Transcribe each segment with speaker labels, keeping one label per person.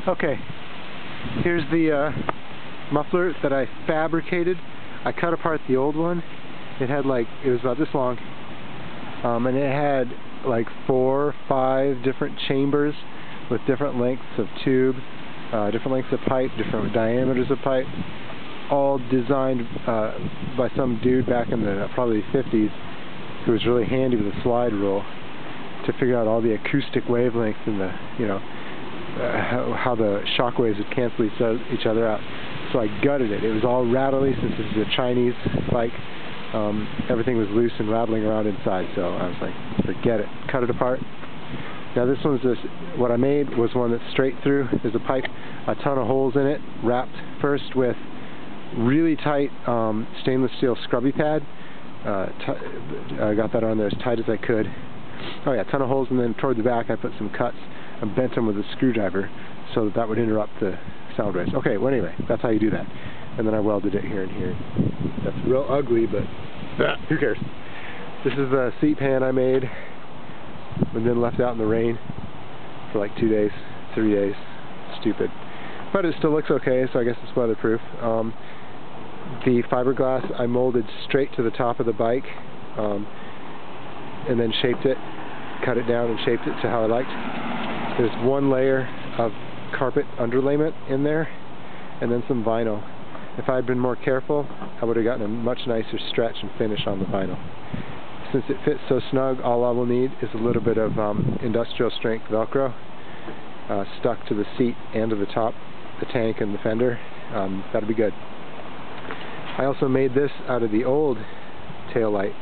Speaker 1: Okay, here's the muffler that I fabricated. I cut apart the old one. It was about this long, and it had like 4 or 5 different chambers with different lengths of tube, different lengths of pipe, different diameters of pipe, all designed by some dude back in the probably 50s who was really handy with a slide rule to figure out all the acoustic wavelengths and the, how the shock waves would cancel each other out. So I gutted it. It was all rattly since this is a Chinese bike. Everything was loose and rattling around inside, so I was like, forget it. Cut it apart. Now this one's what I made was one that's straight through. There's a pipe, a ton of holes in it, wrapped first with really tight stainless steel scrubby pad. I got that on there as tight as I could. Oh yeah, a ton of holes, and then toward the back I put some cuts and bent them with a screwdriver so that would interrupt the sound waves. Okay, well anyway, that's how you do that. And then I welded it here and here. That's real ugly, but who cares? This is the seat pan I made and then left out in the rain for like 2 days, 3 days. Stupid. But it still looks okay, so I guess it's weatherproof. The fiberglass I molded straight to the top of the bike, and then shaped it, cut it down and shaped it to how I liked. There's one layer of carpet underlayment in there, and then some vinyl. If I had been more careful, I would have gotten a much nicer stretch and finish on the vinyl. Since it fits so snug, all I will need is a little bit of industrial strength Velcro stuck to the seat and to the top, the tank and the fender. That'll be good. I also made this out of the old tail light.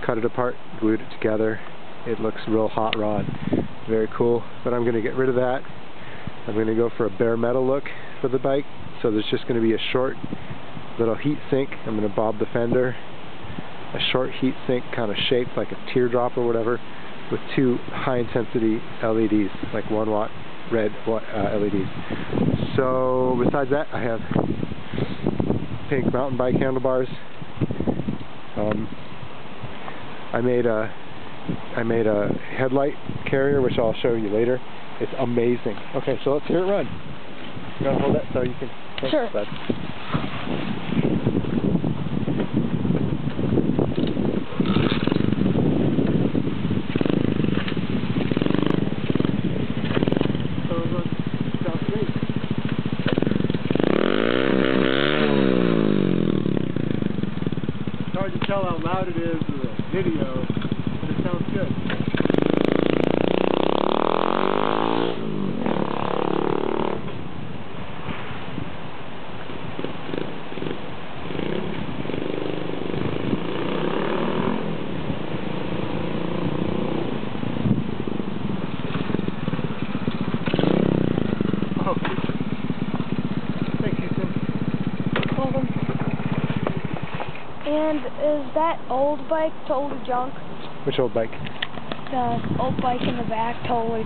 Speaker 1: Cut it apart, glued it together. It looks real hot rod. Very cool. But I'm going to get rid of that. I'm going to go for a bare metal look for the bike. So there's just going to be a short little heat sink. I'm going to bob the fender. A short heat sink kind of shaped like a teardrop or whatever, with 2 high intensity LEDs, like 1 watt red LEDs. So besides that, I have pink mountain bike handlebars. I made a headlight carrier, which I'll show you later. It's amazing. Okay, so let's hear it run. You gotta hold that so you can.
Speaker 2: Sure.
Speaker 1: Bud. It's hard to tell how loud it is in the video, but it sounds good. Oh. Thank you, Tim.
Speaker 2: Welcome. And is that old bike totally junk?
Speaker 1: Which old bike?
Speaker 2: The old bike in the back totally